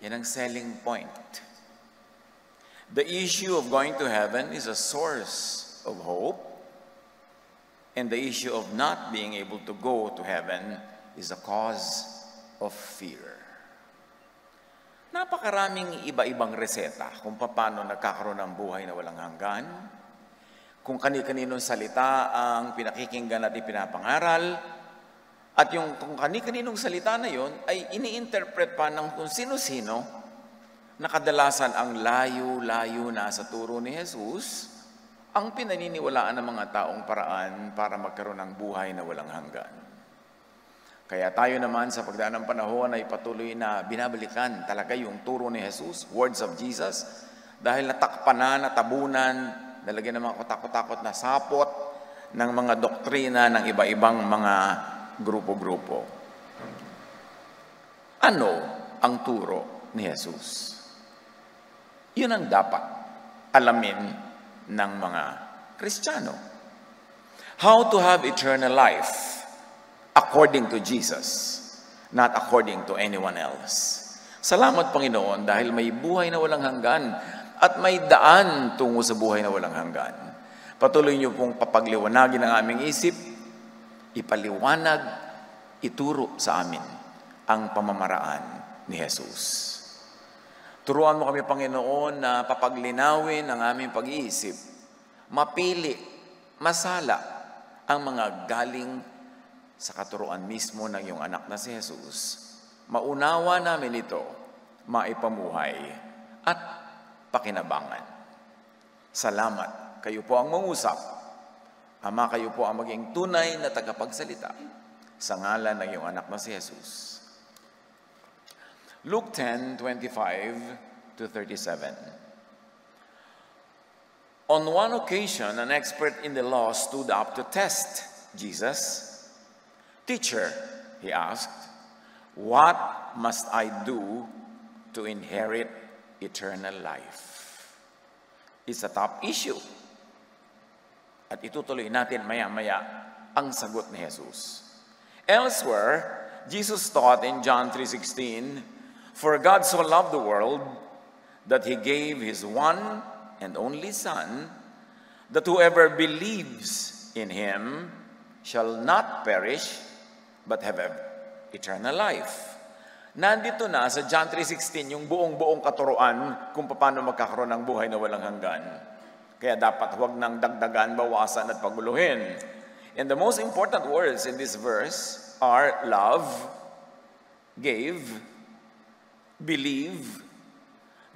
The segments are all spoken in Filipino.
Yan ang selling point. The issue of going to heaven is a source of hope, and the issue of not being able to go to heaven is a cause of fear. Napakaraming iba-ibang reseta kung paano nagkakaroon ng buhay na walang hanggan, kung kani-kaninong salita ang pinakikinggan at ipinapangaral, at yung kung kani-kaninong salita na yon ay ini-interpret pa ng kung sino-sino na kadalasan ang layo-layo na sa turo ni Jesus, ang pinaniniwalaan ng mga taong paraan para magkaroon ng buhay na walang hanggan. Kaya tayo naman sa pagdaan ng panahon ay patuloy na binabalikan talaga yung turo ni Jesus, words of Jesus, dahil natakpan na, natabunan, nalagyan ng mga katakot-takot na sapot ng mga doktrina ng iba-ibang mga grupo-grupo. Ano ang turo ni Jesus? Yun ang dapat alamin ng mga Kristiyano. How to have eternal life according to Jesus, not according to anyone else. Salamat, Panginoon, dahil may buhay na walang hanggan at may daan tungo sa buhay na walang hanggan. Patuloy niyo pong papagliwanagin ang aming isip, ipaliwanag, ituro sa amin ang pamamaraan ni Jesus. Turuan mo kami, Panginoon, na papaglinawin ang aming pag-iisip, mapili, masala ang mga galing sa katuruan mismo ng iyong anak na si Jesus. Maunawa namin ito, maipamuhay at pakinabangan. Salamat. Kayo po ang mangusap. Ama, kayo po ang maging tunay na tagapagsalita sa ngalan ng iyong anak na si Jesus. Luke 10:25 to 37. On one occasion, an expert in the law stood up to test Jesus. Teacher, he asked, what must I do to inherit eternal life? It's a top issue. At itutuloy natin maya-maya ang sagot ni Jesus. Elsewhere, Jesus taught in John 3:16, for God so loved the world that he gave his one and only Son, that whoever believes in him shall not perish, but have eternal life. Nandito na sa John 3:16 yung buong katuruan kung paano magkakaroon ng buhay na walang hanggan. Kaya dapat huwag nang dagdagan, bawasan at paguluhin. And the most important words in this verse are love, gave, believe,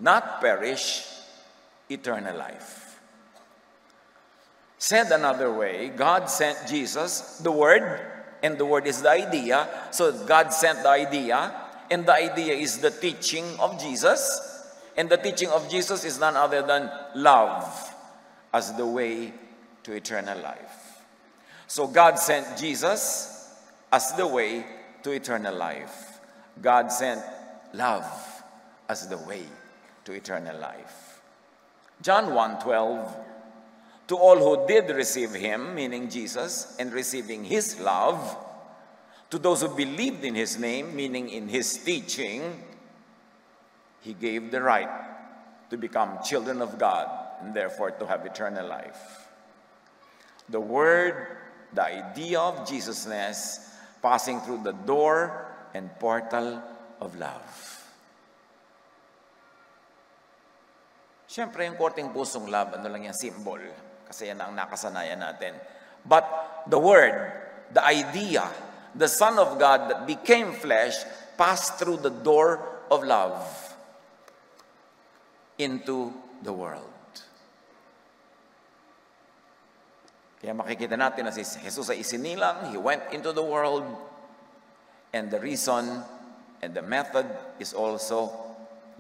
not perish, eternal life. Said another way, God sent Jesus, the Word, and the Word is the idea. So God sent the idea, and the idea is the teaching of Jesus. And the teaching of Jesus is none other than love as the way to eternal life. So God sent Jesus as the way to eternal life. God sent love as the way to eternal life. John 1:12, to all who did receive him, meaning Jesus, and receiving his love, to those who believed in his name, meaning in his teaching, he gave the right to become children of God and therefore to have eternal life. The word, the idea of Jesusness passing through the door and portal of love. Siyempre, yung korteng pusong love, ano lang yung symbol? Kasi yan ang nakasanayan natin. But the word, the idea, the Son of God that became flesh, passed through the door of love into the world. Kaya makikita natin na si Jesus ay isinilang, he went into the world, and the reason and the method is also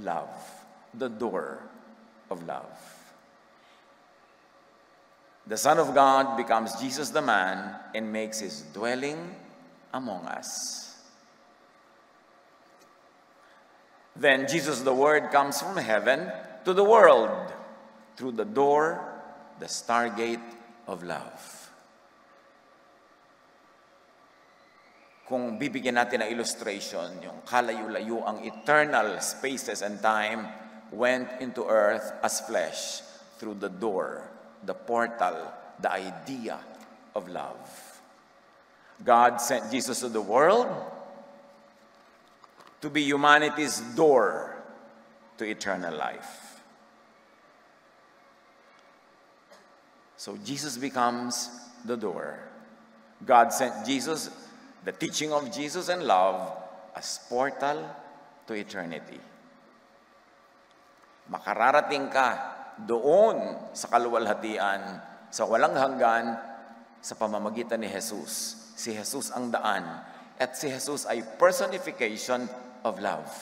love, the door of love. The Son of God becomes Jesus the man and makes his dwelling among us. Then Jesus the Word comes from heaven to the world through the door, the stargate of love. kung bibigyan natin ng illustration, yung kalayo-layo ang eternal spaces and time went into earth as flesh through the door, the portal, the idea of love. God sent Jesus to the world to be humanity's door to eternal life. So Jesus becomes the door. God sent Jesus, the teaching of Jesus and love, as portal to eternity. Makararating ka doon sa kaluwalhatian, sa walang hanggan, sa pamamagitan ni Jesus. Si Jesus ang daan, at si Jesus ay personification of love.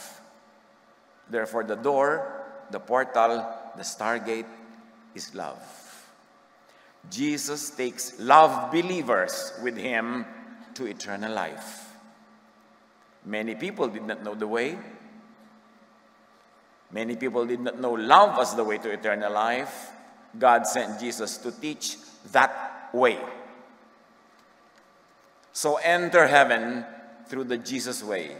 Therefore, the door, the portal, the stargate is love. Jesus takes love believers with him to eternal life. Many people did not know the way. Many people did not know love as the way to eternal life. God sent Jesus to teach that way. So enter heaven through the Jesus way,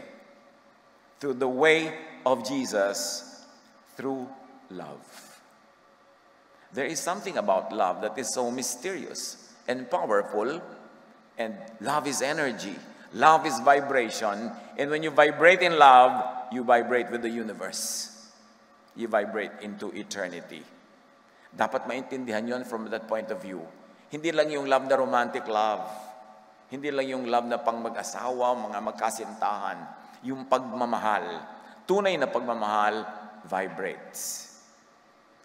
through the way of Jesus, through love. There is something about love that is so mysterious and powerful, and love is energy. Love is vibration, and when you vibrate in love, you vibrate with the universe. You vibrate into eternity. Dapat maintindihan yon from that point of view. Hindi lang yung love na romantic love. Hindi lang yung love na pang mag-asawa, mga magkasintahan. Yung pagmamahal, tunay na pagmamahal, vibrates.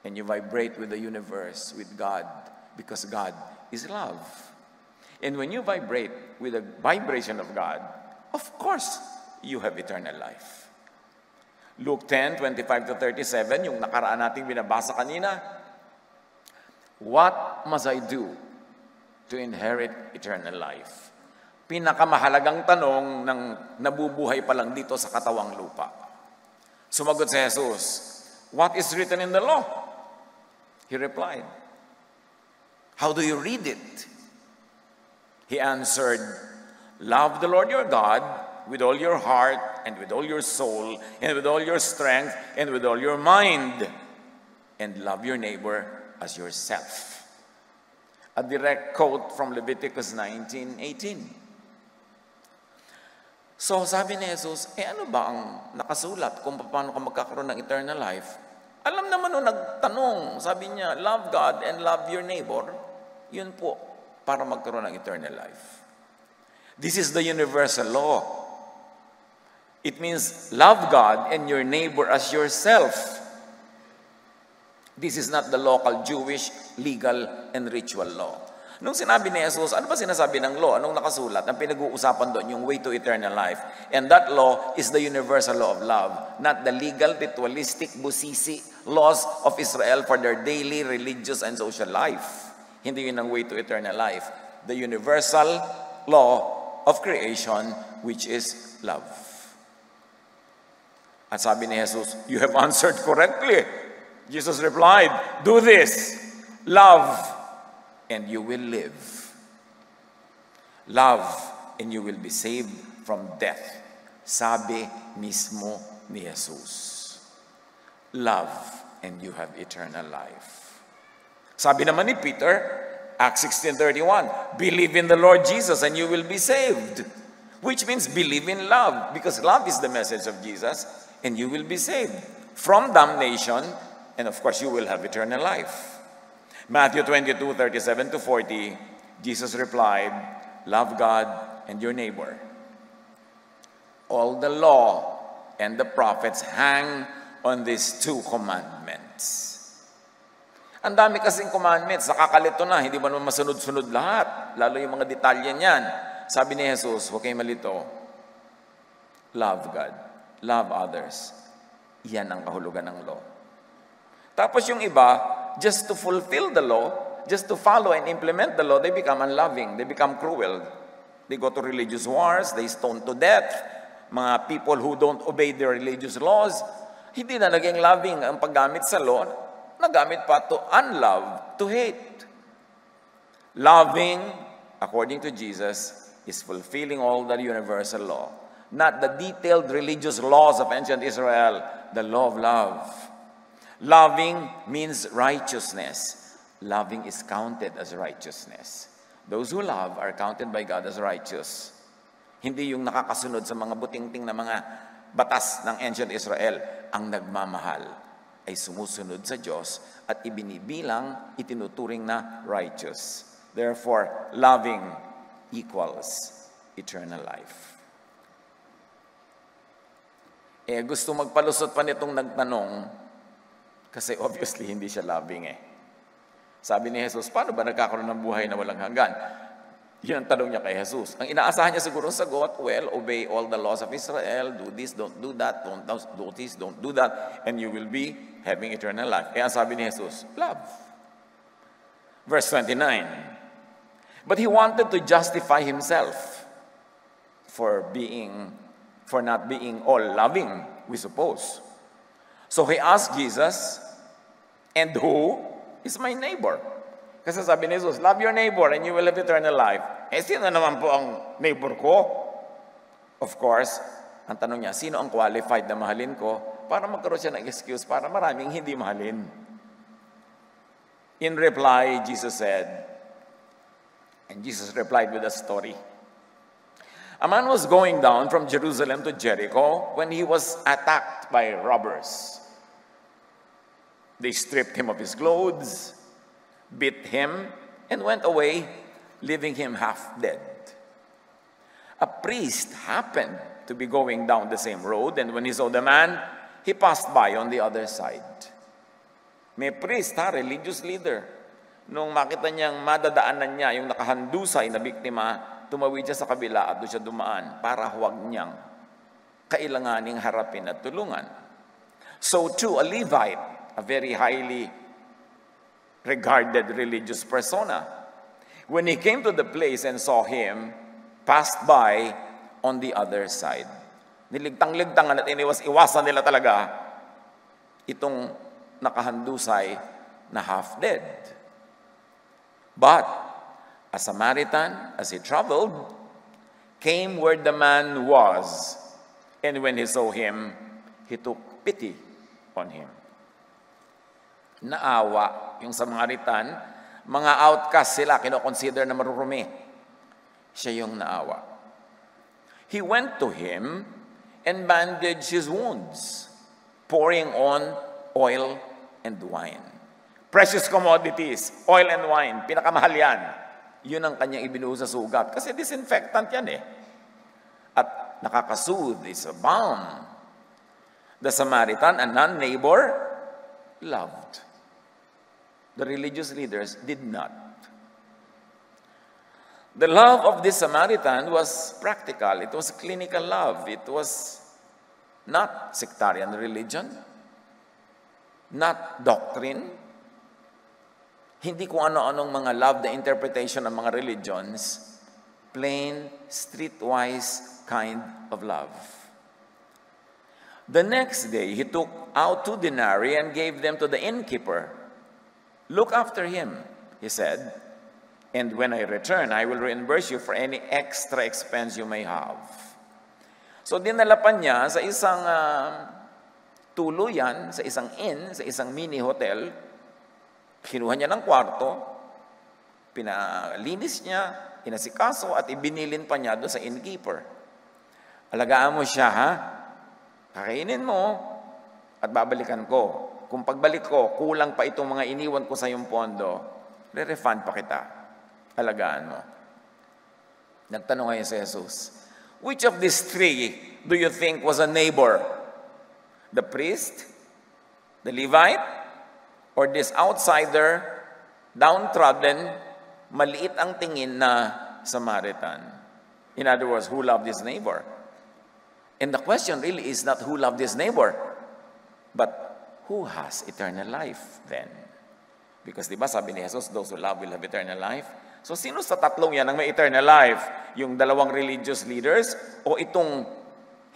And you vibrate with the universe, with God, because God is love. And when you vibrate with the vibration of God, of course, you have eternal life. Luke 10:25-37, yung nakaraan nating binabasa kanina, what must I do to inherit eternal life? Pinakamahalagang tanong ng nabubuhay pa lang dito sa katawang lupa. Sumagot si Jesus, what is written in the law? He replied, how do you read it? He answered, love the Lord your God with all your heart and with all your soul and with all your strength and with all your mind, and love your neighbor as yourself. A direct quote from Leviticus 19:18. So sabi ni Jesus, ano ba ang nakasulat kung paano ka magkakaroon ng eternal life? Alam naman nung nagtanong, sabi niya, love God and love your neighbor. Yun po, para magkaroon ng eternal life. This is the universal law. It means love God and your neighbor as yourself. This is not the local Jewish legal and ritual law. Nung sinabi ni Jesus, ano ba sinasabi ng law? Anong nakasulat? Ang pinag-uusapan doon, yung way to eternal life. And that law is the universal law of love, not the legal, ritualistic, busisi laws of Israel for their daily, religious, and social life. Hindi yun ang way to eternal life. The universal law of creation, which is love. At sabi ni Jesus, you have answered correctly. Jesus replied, do this, love, and you will live. Love, and you will be saved from death. Sabi mismo ni Jesus. Love, and you have eternal life. Sabi naman ni Peter, Acts 16:31, believe in the Lord Jesus and you will be saved. Which means believe in love, because love is the message of Jesus, and you will be saved from damnation, and of course you will have eternal life. Matthew 22:37-40, Jesus replied, love God and your neighbor. All the law and the prophets hang on these two commandments. Ang dami kasing commandments, nakakalito na, hindi ba naman masunod-sunod lahat, lalo yung mga detalye niyan. Sabi ni Jesus, huwag kayong malito, love God, love others. Yan ang kahulugan ng law. Tapos yung iba, just to fulfill the law, just to follow and implement the law, they become unloving, they become cruel. They go to religious wars, they stone to death. Mga people who don't obey their religious laws, hindi na naging loving ang paggamit sa law, nagamit pa to unlove, to hate. Loving, according to Jesus, is fulfilling all the universal law, not the detailed religious laws of ancient Israel, the law of love. Loving means righteousness. Loving is counted as righteousness. Those who love are counted by God as righteous. Hindi yung nakakasunod sa mga butingting na mga batas ng ancient Israel. Ang nagmamahal ay sumusunod sa Diyos at ibinibilang, itinuturing na righteous. Therefore, loving equals eternal life. Gusto magpalusot pa nitong nagtanong kasi obviously hindi siya loving Sabi ni Jesus, paano ba nagkakaroon ng buhay na walang hanggan? Yun ang tanong niya kay Jesus. Ang inaasahan niya siguro sagot, well, obey all the laws of Israel, do this, don't do that, don't do this, don't do that, and you will be having eternal life. Kaya sabi ni Jesus, love. Verse 29, but he wanted to justify himself for not being all loving, we suppose. So he asked Jesus, and who is my neighbor? Kasi sabi ni Jesus, love your neighbor and you will have eternal life. Sino naman po ang neighbor ko? Of course, ang tanong niya, sino ang qualified na mahalin ko para magkaroon siya ng excuse para maraming hindi mahalin? In reply, Jesus said, and Jesus replied with a story. A man was going down from Jerusalem to Jericho when he was attacked by robbers. They stripped him of his clothes, beat him, and went away, leaving him half dead. A priest happened to be going down the same road, and when he saw the man, he passed by on the other side. May priest, religious leader. Nung makita niyang madadaanan niya yung nakahandusay na biktima, tumawid siya sa kabila at doon siya dumaan para huwag niyang kailanganing harapin at tulungan. So too, a Levite, a very highly regarded religious persona, when he came to the place and saw him, passed by on the other side. Niligtang-ligtangan at iniwas-iwasan nila talaga itong nakahandusay na half-dead. But a Samaritan, as he traveled, came where the man was, and when he saw him, he took pity on him. Naawa yung Samaritan, mga outcast sila, kino-consider na marurumi. Siya yung naawa. He went to him and bandaged his wounds, pouring on oil and wine. Precious commodities, oil and wine, pinakamahal yan. Yun ang kanyang ibinuhos sa sugat. Kasi disinfectant yan At nakakasoothe, is a balm. The Samaritan, a non-neighbor, loved. The religious leaders did not. The love of this Samaritan was practical. It was clinical love. It was not sectarian religion, not doctrine, hindi kung ano-anong mga love na interpretation ng mga religions, plain, streetwise kind of love. The next day, he took out 2 denarii and gave them to the innkeeper. Look after him, he said, and when I return, I will reimburse you for any extra expense you may have. So dinala pa niya sa isang tuluyan, sa isang inn, sa isang mini hotel. Kinuha niya ng kwarto, pinalinis niya, inasikaso, at ibinilin pa niya doon sa innkeeper. Alagaan mo siya, kakainin mo, at babalikan ko. Kung pagbalik ko, kulang pa itong mga iniwan ko sa iyong pondo, re-refund pa kita. Alagaan mo. Nagtanong ngayon si Jesus, which of these 3 do you think was a neighbor? The priest? The Levite? Or this outsider, downtrodden, maliit ang tingin na Samaritan? In other words, who loved his neighbor? And the question really is not who loved his neighbor, but who has eternal life then? Because di ba sabi ni Jesus, those who love will have eternal life. So sino sa tatlong yan ang may eternal life? Yung dalawang religious leaders o itong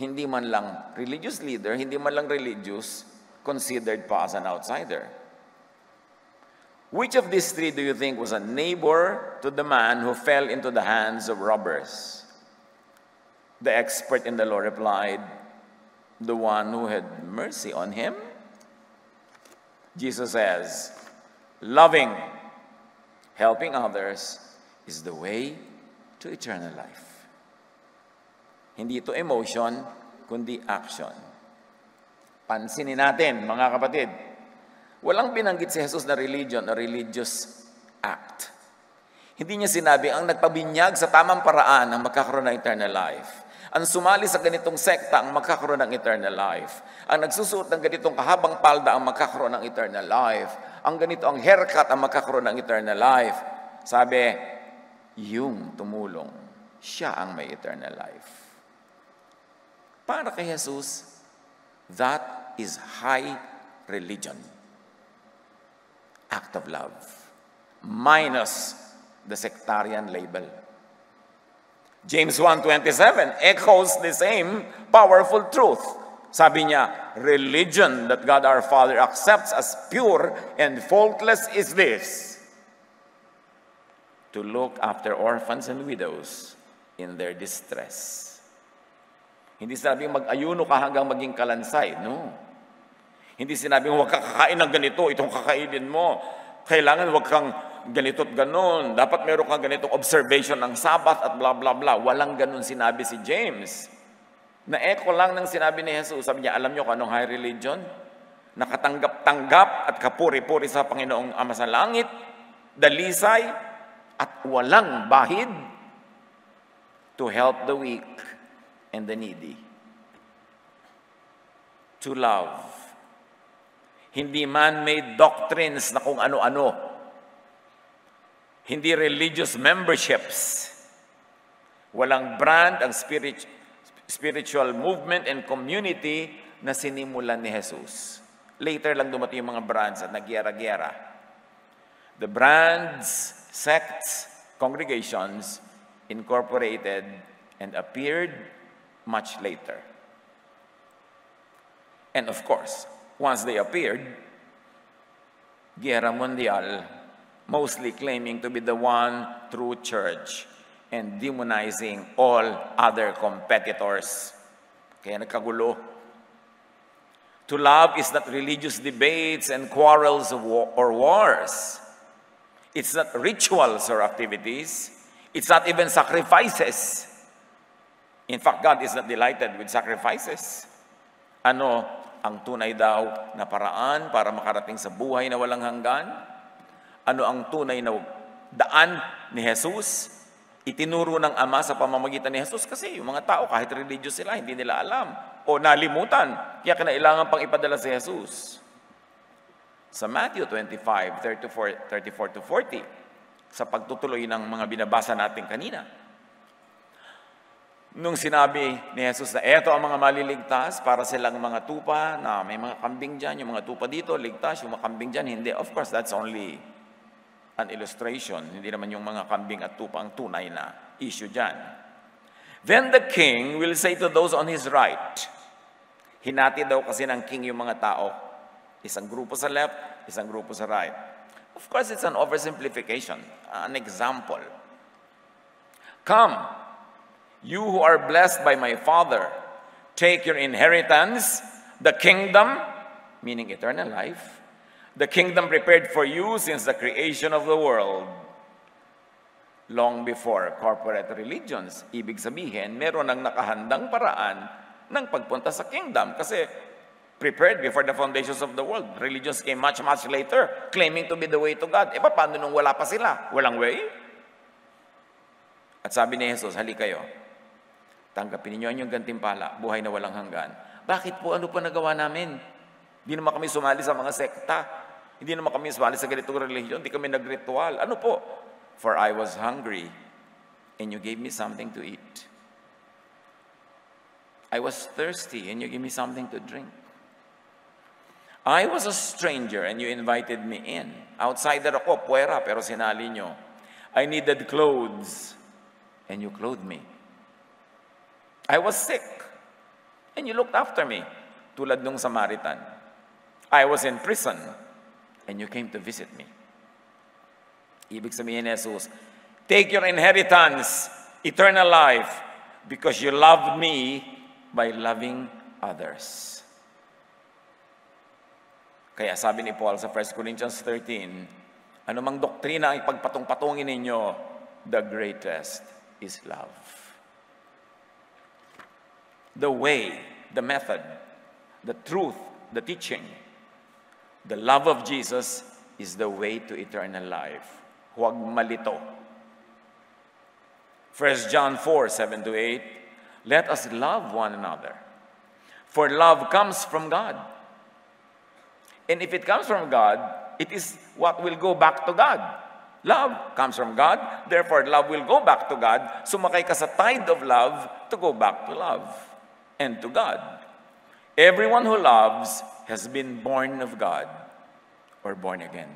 hindi man lang religious leader, hindi man lang religious, considered pa as an outsider? Which of these 3 do you think was a neighbor to the man who fell into the hands of robbers? The expert in the law replied, "The one who had mercy on him." Jesus says, loving, helping others is the way to eternal life. Hindi ito emotion, kundi action. Pansinin natin, mga kapatid, walang binanggit si Jesus na religion o religious act. Hindi niya sinabi, ang nagpabinyag sa tamang paraan ang magkakaroon ng eternal life. Ang sumali sa ganitong sekta ang magkakaroon ng eternal life. Ang nagsusuot ng ganitong kahabang palda ang magkakaroon ng eternal life. Ang ganito ang haircut ang magkakaroon ng eternal life. Sabi, yung tumulong, siya ang may eternal life. Para kay Jesus, that is high religion. Act of love. Minus the sectarian label. James 1:27 echoes the same powerful truth. Sabi niya, religion that God our Father accepts as pure and faultless is this: to look after orphans and widows in their distress. Hindi sinabing mag-ayuno ka hanggang maging kalansay. No. Hindi sinabing huwag ka kakain ng ganito, itong kakainin mo. Kailangan huwag kang ganito't ganon. Dapat meron kang ganitong observation ng Sabbath at blah blah blah. Walang ganon sinabi si James. Na-echo lang ng sinabi ni Jesus. Sabi niya, alam niyo kung anong high religion? Nakatanggap-tanggap at kapuri-puri sa Panginoong Ama sa langit, dalisay, at walang bahid to help the weak and the needy. To love. Hindi man-made doctrines na kung ano-ano. Hindi religious memberships. Walang brand ang spiritual movement and community na sinimulan ni Jesus. Later lang dumating yung mga brands at nagyera-gyera. The brands, sects, congregations incorporated and appeared much later. And of course, once they appeared, Guerra Mundial, mostly claiming to be the one true church and demonizing all other competitors. Kaya nagkagulo. To love is not religious debates and quarrels or wars. It's not rituals or activities. It's not even sacrifices. In fact, God is not delighted with sacrifices. Ano ang tunay daw na paraan para makarating sa buhay na walang hanggan? Ano ang tunay na daan ni Jesus? Itinuro ng Ama sa pamamagitan ni Jesus kasi yung mga tao kahit religious sila, hindi nila alam o nalimutan. Kaya kinailangan pang ipadala si Jesus. Sa Matthew 25, 34-40, sa pagtutuloy ng mga binabasa natin kanina, nung sinabi ni Jesus na eto ang mga maliligtas para silang mga tupa na may mga kambing dyan, yung mga tupa dito, ligtas, yung mga kambing dyan, hindi. Of course, that's only an illustration. Hindi naman yung mga kambing at tupa ang tunay na issue dyan. Then the king will say to those on his right, hinati daw kasi ng king yung mga tao. Isang grupo sa left, isang grupo sa right. Of course, it's an oversimplification, an example. Come, you who are blessed by my Father, take your inheritance, the kingdom, meaning eternal life, the kingdom prepared for you since the creation of the world. Long before corporate religions, ibig sabihin, meron ng nakahandang paraan ng pagpunta sa kingdom. Kasi prepared before the foundations of the world. Religions came much, much later, claiming to be the way to God. Paano nung wala pa sila? Walang way? At sabi ni Jesus, hali kayo, tanggapin ninyo ang inyong gantimpala, buhay na walang hanggan. Bakit po? Ano pa nagawa namin? Hindi naman kami sumali sa mga sekta. Hindi naman kami sumali sa ganitong religion. Hindi kami nagritual. Ano po? For I was hungry, and you gave me something to eat. I was thirsty, and you gave me something to drink. I was a stranger, and you invited me in. Outsider ako, puwera, pero sinali nyo. I needed clothes, and you clothed me. I was sick, and you looked after me, tulad nung Samaritan. I was in prison, and you came to visit me. Ibig sabihin ni Jesus, take your inheritance, eternal life, because you loved me by loving others. Kaya sabi ni Paul sa 1 Corinthians 13, anumang doktrina ang ipagpatong-patungin ninyo, the greatest is love. The way, the method, the truth, the teaching, the love of Jesus is the way to eternal life. Huwag malito. 1 John 4:7-8, let us love one another, for love comes from God. And if it comes from God, it is what will go back to God. Love comes from God, therefore love will go back to God. Sumakay ka sa tide of love to go back to love and to God. Everyone who loves has been born of God or born again.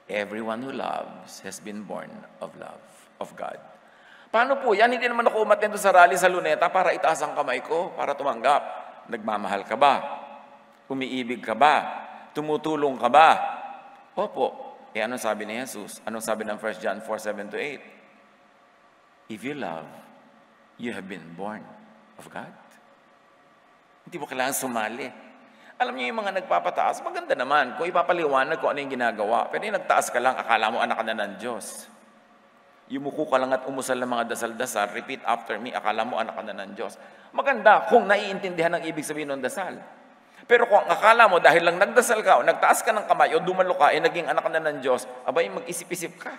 Everyone who loves has been born of love, of God. Paano po yan? Hindi naman ako umattend sa rally sa Luneta para itaas ang kamay ko, para tumanggap. Nagmamahal ka ba? Umiibig ka ba? Tumutulong ka ba? Opo. Anong sabi ni Jesus? Anong sabi ng 1 John 4:7-8? If you love, you have been born of God. Hindi mo kailangan sumali. Alam niyo yung mga nagpapataas, maganda naman. Kung ipapaliwanag kung ano yung ginagawa. Pero yung nagtaas ka lang, akala mo anak ka na ng Diyos. Yumuko ka lang at umusal ng mga dasal-dasal, repeat after me, akala mo anak ka na ng Diyos. Maganda kung naiintindihan ang ibig sabihin ng dasal. Pero kung akala mo dahil lang nagdasal ka o nagtaas ka ng kamay o dumalo ka, naging anak ka na ng Diyos, abay mag-isip-isip ka.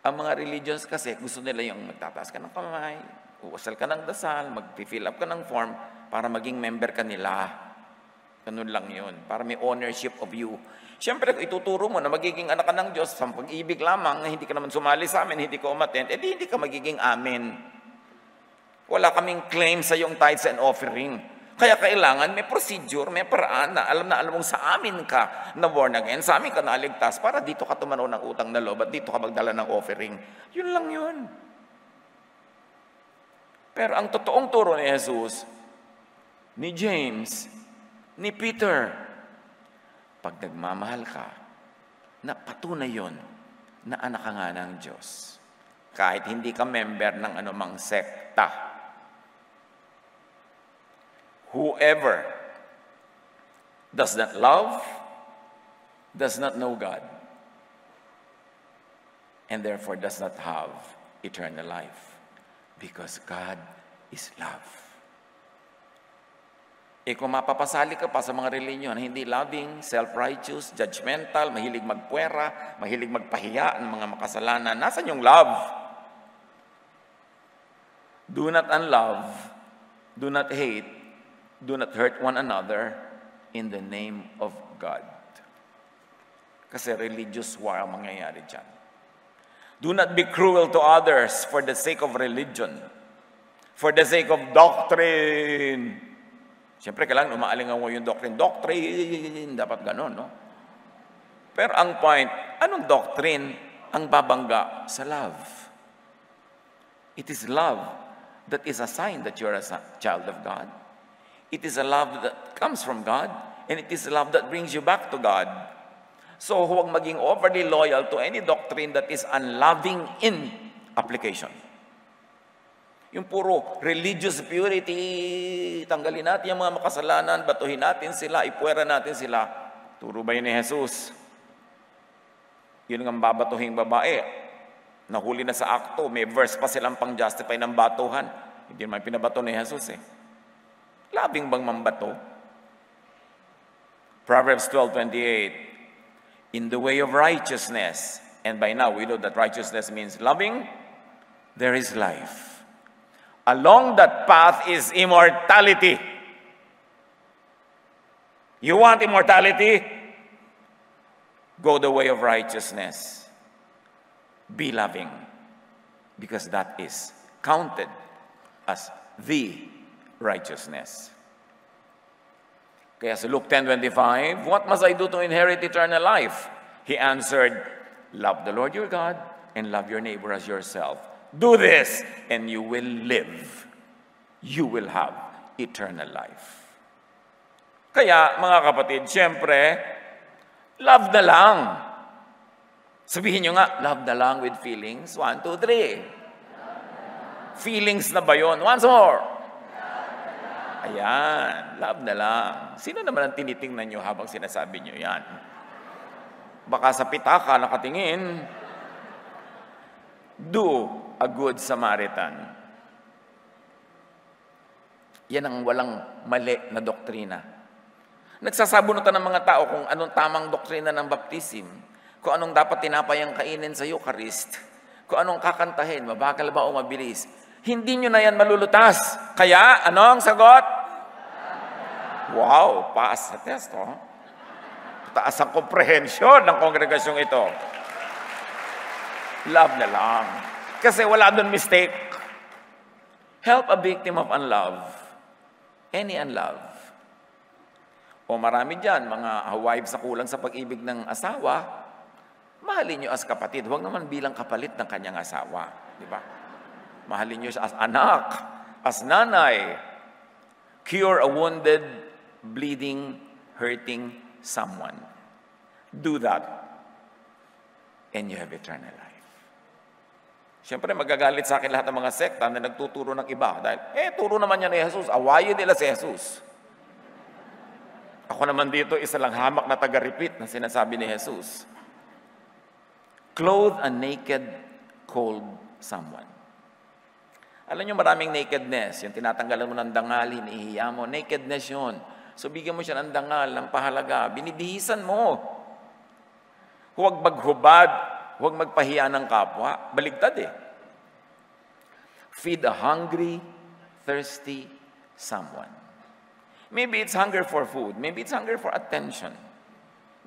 Ang mga religions kasi, gusto nila yung magtataas ka ng kamay, uusal ka ng dasal, mag-fill up ka ng form para maging member ka nila. Ganun lang yun. Para may ownership of you. Siyempre, kung ituturo mo na magiging anak ka ng Diyos sa pag-ibig lamang, hindi ka naman sumali sa amin, hindi ka umattend, hindi ka magiging amin. Wala kaming claim sa yung tithes and offering. Kaya kailangan may procedure, may paraan na alam mong sa amin ka na born again, sa amin ka naligtas, para dito ka tumanaw ng utang na loob at dito ka magdala ng offering. Yun lang yun. Pero ang totoong turo ni Jesus, ni James, ni Peter, pag nagmamahal ka, na patunay yun na anak ka nga ng Diyos. Kahit hindi ka member ng anumang sekta. Whoever does not love does not know God, and therefore does not have eternal life, because God is love. Kung mapapasali ka pa sa mga reliyon na hindi loving, self-righteous, judgmental, mahilig magpuwera, mahilig magpahiya ng mga makasalanan, nasan yung love? Do not unlove, do not hate, do not hurt one another in the name of God. Kasi religious war ang mangyayari dyan. Do not be cruel to others for the sake of religion, for the sake of doctrine. Siyempre, kailangan umaalingaw mo yung doctrine. Doctrine, dapat ganon, no? Pero ang point, anong doctrine ang babangga sa love? It is love that is a sign that you're a child of God. It is a love that comes from God, and it is a love that brings you back to God. So, huwag maging overly loyal to any doctrine that is unloving in application. Yung puro religious purity, tanggalin natin yung mga makasalanan, batuhin natin sila, ipuwera natin sila. Turo ba yun ni Jesus? Yun ang babatuhing babae. Nahuli na sa akto, may verse pa silang pang-justify ng batuhan. Hindi naman pinabato ni Jesus eh. Labing bang mambato? Proverbs 12:28, in the way of righteousness, and by now we know that righteousness means loving, there is life. Along that path is immortality. You want immortality? Go the way of righteousness. Be loving, because that is counted as the righteousness. Kaya sa Luke 10:25, what must I do to inherit eternal life? He answered, love the Lord your God and love your neighbor as yourself. Do this and you will live. You will have eternal life. Kaya mga kapatid, siyempre, love na lang. Sabihin nyo nga, love na lang with feelings. 1, 2, 3. Feelings na ba yun? Once more. Ayan, love na lang. Sino naman ang tinitingnan nyo habang sinasabi nyo yan? Baka sa pitaka nakatingin. Do a good Samaritan. Yan ang walang mali na doktrina. Nagsasabunutan ng mga tao kung anong tamang doktrina ng baptism, kung anong dapat tinapay ang kainin sa Eucharist, kung anong kakantahin, mabagal ba o mabilis. Hindi nyo na yan malulutas. Kaya, ano ang sagot? Wow, paas sa test, oh. Taas ang komprehensyon ng kongregasyong ito. Love na lang. Kasi wala doon mistake. Help a victim of unlove. Any unlove. O marami dyan, mga wives na kulang sa pag-ibig ng asawa, mahalin nyo as kapatid. Huwag naman bilang kapalit ng kanyang asawa. Di ba? Mahalin nyo siya as anak, as nanay. Cure a wounded, bleeding, hurting someone. Do that. And you have eternal life. Siyempre, magagalit sa akin lahat ng mga sekta na nagtuturo ng iba. Dahil, turo naman niya ni Jesus. Awayin nila si Jesus. Ako naman dito, isa lang hamak na taga-repeat na sinasabi ni Jesus. Clothe a naked, cold someone. Alam niyo, maraming nakedness. Yung tinatanggalan mo ng dangal, hinihiya mo. Nakedness yun. So, bigyan mo siya ng dangal, ng pahalaga. Binibihisan mo. Huwag maghubad. Huwag magpahiya ng kapwa. Baligtad eh. Feed a hungry, thirsty someone. Maybe it's hunger for food. Maybe it's hunger for attention.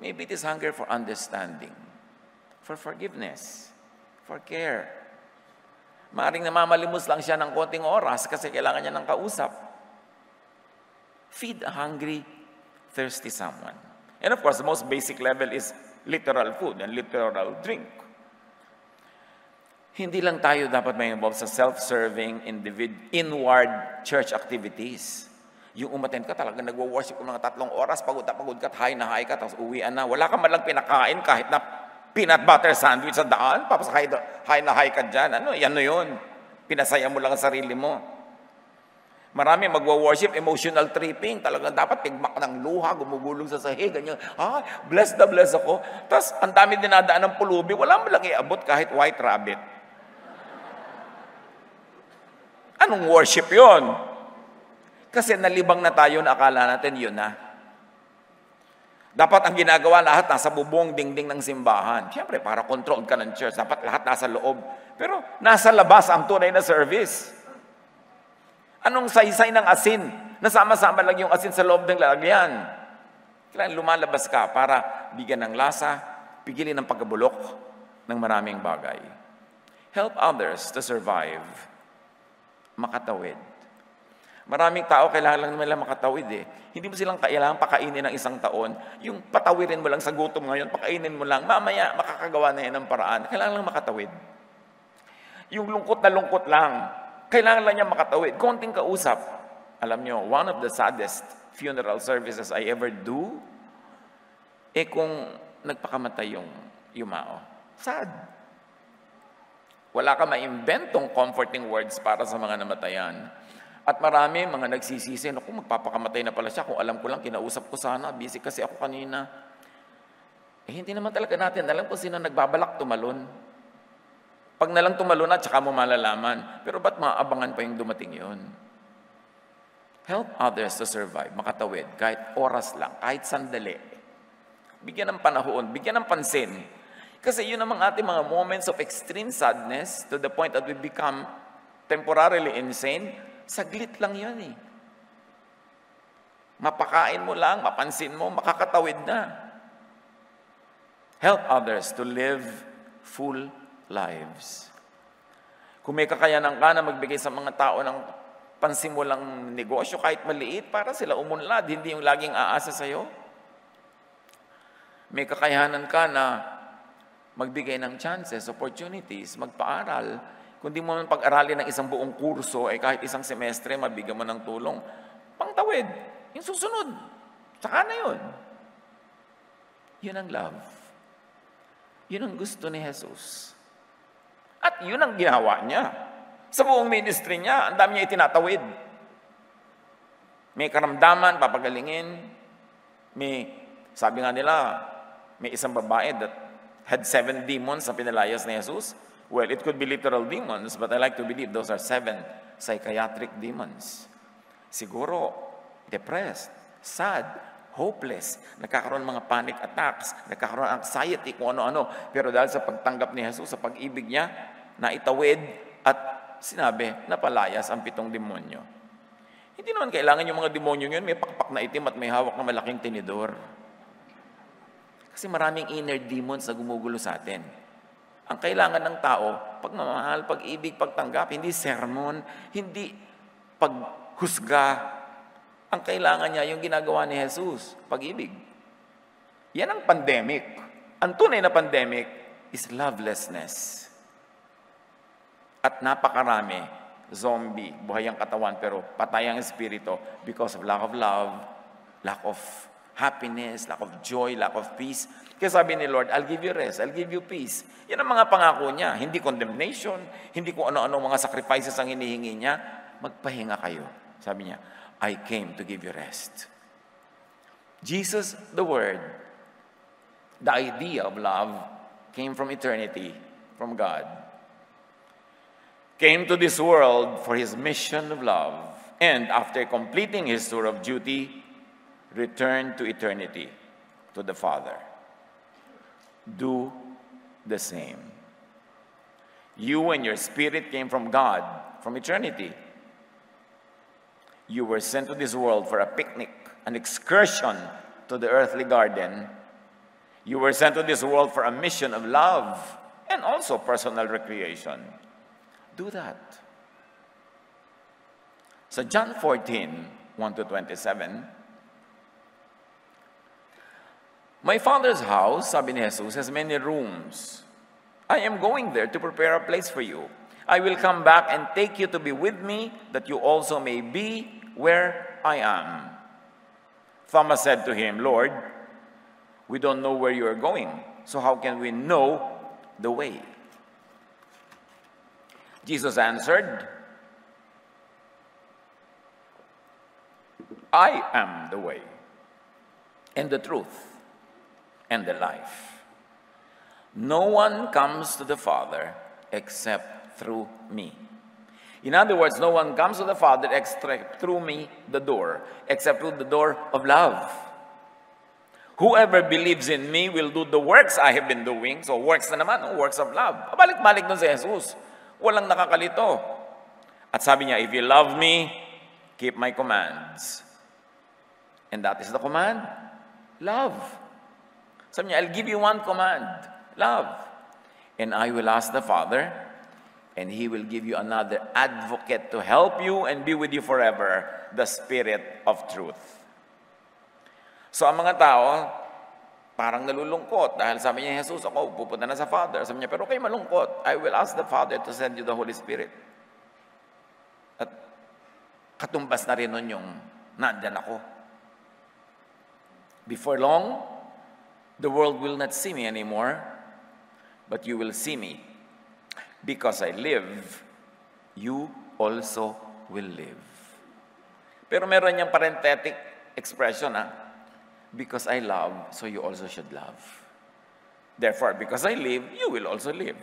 Maybe it is hunger for understanding, for forgiveness, for care. Maaring namamalimos lang siya ng konting oras kasi kailangan niya ng kausap. Feed a hungry, thirsty someone. And of course, the most basic level is literal food and literal drink. Hindi lang tayo dapat may involved sa self-serving, inward church activities. Yung umattend ka talaga, nagwo-worship ng mga 3 oras, pagod ka, high na high ka, tapos uwian na. Wala ka man lang pinakain kahit na peanut butter sandwich sa daan, tapos high na high ka dyan. Ano, yan na yun. Pinasaya mo lang ang sarili mo. Marami magwo-worship, emotional tripping. Talagang dapat tigmak ng luha, gumugulong sa sahig, ganyan. Blessed na blessed ako. Tapos, ang dami dinadaan ng pulubi, wala mo lang iabot kahit white rabbit. Anong worship yon? Kasi nalibang na tayo na akala natin yun na. Dapat ang ginagawa lahat nasa bubong dingding ng simbahan. Siyempre, para controlled ka ng church, dapat lahat nasa loob. Pero nasa labas ang tunay na service. Anong saysay ng asin? Nasama-sama lang yung asin sa loob ng lalagyan. Kailangan lumalabas ka para bigyan ng lasa, pigilin ng pagkabulok ng maraming bagay. Help others to survive. Makatawid. Maraming tao kailangan lang nila makatawid eh. Hindi mo silang kailangan pakainin ng 1 taon. Yung patawirin mo lang sa gutom ngayon, pakainin mo lang. Mamaya makakagawa na yan ng paraan. Kailangan lang makatawid. Yung lungkot na lungkot lang, kailangan lang niya makatawid. Konting kausap. Alam niyo, one of the saddest funeral services I ever do, kung nagpakamatay yung yumao. Sad. Wala ka maimbentong comforting words para sa mga namatayan. At marami mga nagsisisi, naku, magpapakamatay na pala siya. Kung alam ko lang, kinausap ko sana. Busy kasi ako kanina. Hindi naman talaga natin alam kung sino nagbabalak tumalon. Pag nalang tumalon na, tsaka mo malalaman. Pero ba't maabangan pa yung dumating yun? Help others to survive, makatawid, kahit oras lang, kahit sandali. Bigyan ng panahon, bigyan ng pansin. Kasi yun namang ating mga moments of extreme sadness to the point that we become temporarily insane, saglit lang yun eh. Mapakain mo lang, mapansin mo, makakatawid na. Help others to live full lives. Kung may kakayanan ka na magbigay sa mga tao ng pansimulang negosyo, kahit maliit, para sila umunlad, hindi yung laging aasa sa'yo. May kakayanan ka na magbigay ng chances, opportunities, magpaaral. Kung di mo man pag-aralin ng 1 buong kurso, kahit 1 semestre, mabigyan mo ng tulong. Pangtawid. Yung susunod. Saka na yun. Yun ang love. Yun ang gusto ni Jesus. At yun ang ginawa niya. Sa buong ministry niya, ang dami niya itinatawid. May karamdaman, papagalingin. Sabi nga nila, may isang babae that had 7 demons na pinalayas ni Jesus. Well, it could be literal demons, but I like to believe those are 7 psychiatric demons. Siguro, depressed, sad, hopeless, nagkakaroon ng mga panic attacks, nagkakaroon ng anxiety, kung ano-ano. Pero dahil sa pagtanggap ni Jesus, sa pag-ibig niya, naitawid at sinabi, napalayas ang 7 demonyo. Hindi naman kailangan yung mga demonyo yun, may pakpak na itim at may hawak na malaking tinidor. Kasi maraming inner demons na gumugulo sa atin. Ang kailangan ng tao, pagmamahal, pag-ibig, pagtanggap, hindi sermon, hindi paghusga. Ang kailangan niya, yung ginagawa ni Jesus, pag-ibig. Yan ang pandemic. Ang tunay na pandemic is lovelessness. At napakarami, zombie, buhay ang katawan, pero patay ang espiritu because of lack of love, lack of happiness, lack of joy, lack of peace. Kaya sabi ni Lord, I'll give you rest, I'll give you peace. Yan ang mga pangako niya. Hindi condemnation, hindi kung ano-ano mga sacrifices ang hinihingi niya. Magpahinga kayo. Sabi niya, I came to give you rest. Jesus, the Word, the idea of love, came from eternity, from God. Came to this world for His mission of love. And after completing His tour of duty, returned to eternity, to the Father. Do the same. You and your spirit came from God, from eternity. You were sent to this world for a picnic, an excursion to the earthly garden. You were sent to this world for a mission of love and also personal recreation. Do that. So John 14, 1-27, My Father's house, sabi ni Jesus, has many rooms. I am going there to prepare a place for you. I will come back and take you to be with me, that you also may be where I am. Thomas said to him, Lord, we don't know where you are going, so how can we know the way? Jesus answered, I am the way, and the truth, and the life. No one comes to the Father except through me. In other words, no one comes to the Father except through me, the door, except through the door of love. Whoever believes in me will do the works I have been doing. So works na naman, works of love. Balik-balik dun si Jesus. Walang nakakalito. At sabi niya, if you love me, keep my commands. And that is the command, love. Sabi niya, I'll give you one command, love. And I will ask the Father, and He will give you another advocate to help you and be with you forever, the Spirit of truth. So ang mga tao, parang nalulungkot dahil sabi niya, Jesus, ako pupunta na sa Father. Sabi niya, pero kayo malungkot. I will ask the Father to send you the Holy Spirit. At katumbas na rin nun yung nandyan ako. Before long, the world will not see me anymore, but you will see me. Because I live, you also will live. Pero meron niyang parenthetic expression, because I love, so you also should love. Therefore, because I live, you will also live.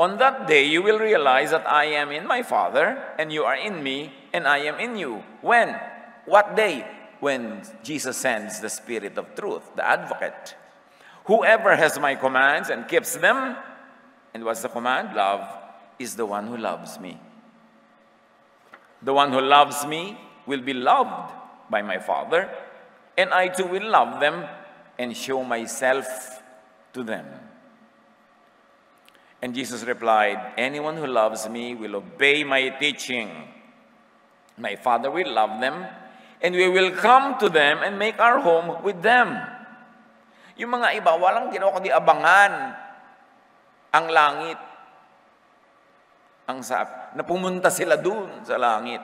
On that day, you will realize that I am in my Father, and you are in me, and I am in you. When? What day? When Jesus sends the Spirit of truth, the advocate. Whoever has my commands and keeps them, and what's the command? Love, is the one who loves me. The one who loves me will be loved by my Father, and I too will love them and show myself to them. And Jesus replied, anyone who loves me will obey my teaching. My Father will love them, and we will come to them and make our home with them. Yung mga iba, walang ginawa kundi abangan ang langit. Na pumunta sila dun sa langit.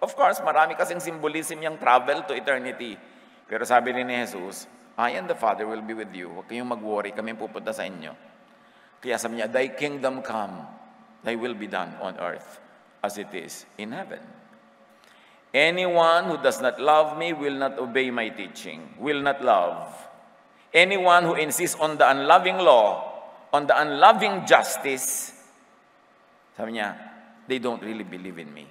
Of course, marami kasing symbolism yung travel to eternity. Pero sabi ni Jesus, I and the Father will be with you. Huwag kayong mag-worry, kami pupunta sa inyo. Kaya sabi niya, thy kingdom come, thy will be done on earth as it is in heaven. Anyone who does not love me will not obey my teaching, will not love. Anyone who insists on the unloving law, on the unloving justice, sabi niya, they don't really believe in me.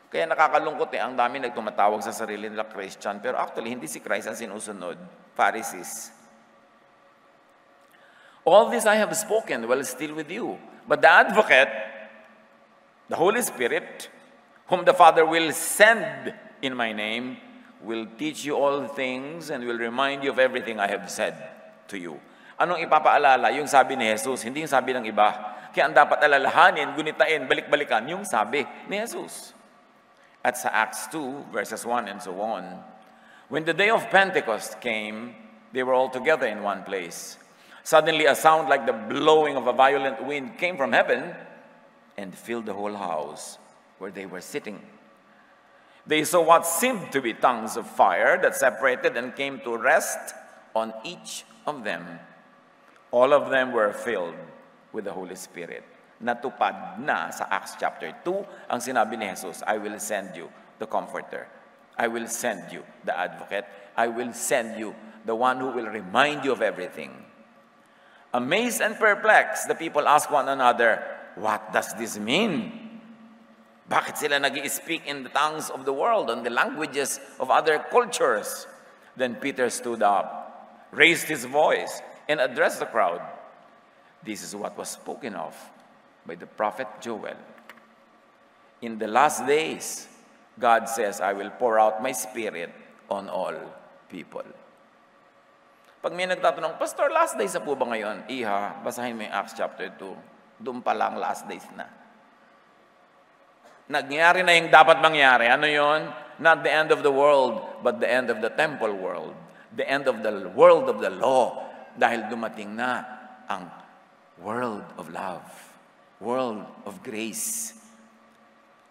Kaya nakakalungkot ang dami nagtumatawag sa sarili nila Christian, pero actually, hindi si Christ ang sinusunod, Pharisees. All this I have spoken while still with you. But the Advocate, the Holy Spirit, whom the Father will send in my name, will teach you all things and will remind you of everything I have said to you. Anong ipapaalala? Yung sabi ni Jesus, hindi yung sabi ng iba. Kaya ang dapat alalahanin, gunitain, balik-balikan, yung sabi ni Jesus. At sa Acts 2, verses 1 and so on, when the day of Pentecost came, they were all together in one place. Suddenly a sound like the blowing of a violent wind came from heaven and filled the whole house where they were sitting. They saw what seemed to be tongues of fire that separated and came to rest on each of them. All of them were filled with the Holy Spirit. Natupad na sa Acts chapter 2 ang sinabi ni Jesus, I will send you the Comforter. I will send you the Advocate. I will send you the one who will remind you of everything. Amazed and perplexed, the people ask one another, what does this mean? Bakit sila nag-i-speak in the tongues of the world and the languages of other cultures? Then Peter stood up, raised his voice, and addressed the crowd. This is what was spoken of by the prophet Joel. In the last days, God says, I will pour out my Spirit on all people. Pag may nagtatanong, Pastor, last days na po ba ngayon? Iha, basahin mo yung Acts chapter 2. Doon pa lang last days na. Nagyari na yung dapat mangyari. Ano yon? Not the end of the world, but the end of the temple world. The end of the world of the law. Dahil dumating na ang world of love. World of grace.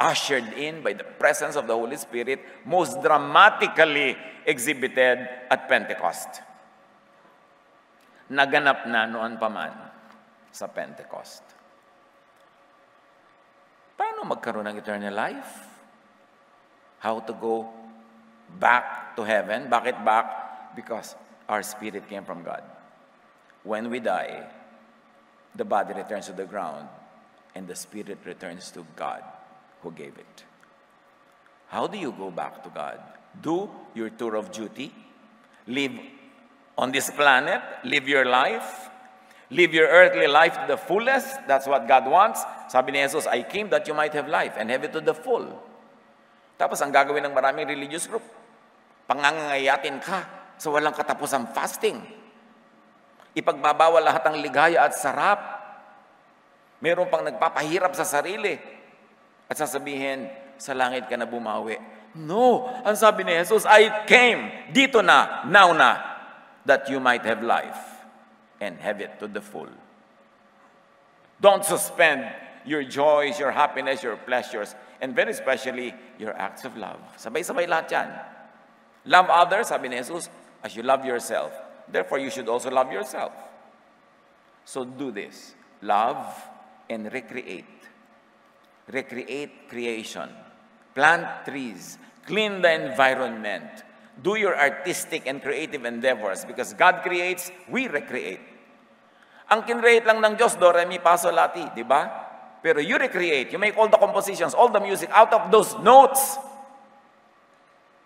Ushered in by the presence of the Holy Spirit, most dramatically exhibited at Pentecost. Naganap na noon pa man sa Pentecost. Paano magkaroon ng eternal life? How to go back to heaven? Bakit back? Because our spirit came from God. When we die, the body returns to the ground and the spirit returns to God who gave it. How do you go back to God? Do your tour of duty. Live on this planet. Live your life. Live your earthly life to the fullest. That's what God wants. Sabi ni Jesus, I came that you might have life and have it to the full. Tapos ang gagawin ng maraming religious group, pangangayatin ka sa walang katapusang fasting. Ipagbabawal lahat ng ligaya at sarap. Meron pang nagpapahirap sa sarili at sasabihin, sa langit ka na bumawi. No! Ang sabi ni Jesus, I came dito na, now na, that you might have life and have it to the full. Don't suspend your joys, your happiness, your pleasures, and very especially your acts of love. Sabay-sabay lahat yan. Love others, sabi ni Jesus, as you love yourself. Therefore, you should also love yourself. So do this. Love and recreate. Recreate creation. Plant trees. Clean the environment. Do your artistic and creative endeavors because God creates, we recreate. Ang kinreate lang ng Diyos, do, re, mi, fa, sol, la, ti, di ba? Pero you recreate. You make all the compositions, all the music out of those notes.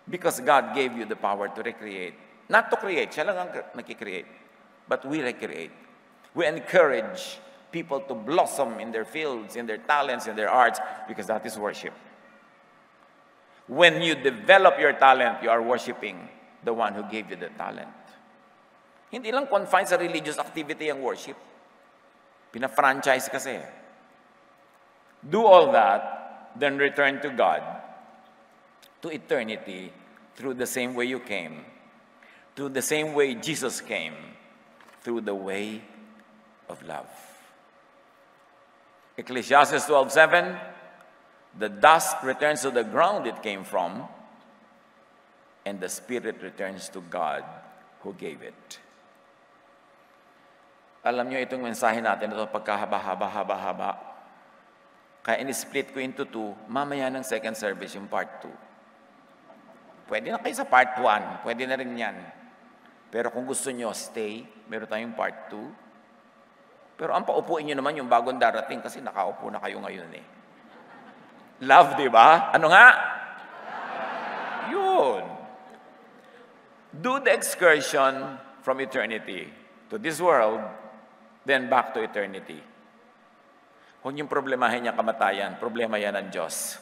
Because God gave you the power to recreate. Not to create, siya lang ang nakikreate. But we recreate. We encourage people to blossom in their fields, in their talents, in their arts, because that is worship. When you develop your talent, you are worshiping the one who gave you the talent. Hindi lang confined sa religious activity ang worship. Pina-franchise kasi. Do all that, then return to God, to eternity, through the same way you came, through the same way Jesus came, through the way of love. Ecclesiastes 12:7, the dust returns to the ground it came from, and the spirit returns to God who gave it. Alam nyo, itong mensahe natin, ito pagkahaba-haba-haba-haba. Kaya in-split ko into 2, mamaya ng second service yung part 2. Pwede na kayo sa part 1, pwede na rin yan. Pero kung gusto nyo, stay, meron tayong part 2. Pero ang paupuin nyo naman yung bagong darating kasi nakaupo na kayo ngayon eh. Love, di ba? Ano nga? Yun. Do the excursion from eternity to this world, then back to eternity. Huwag niyong problemahin yung kamatayan. Problema yan ng Diyos.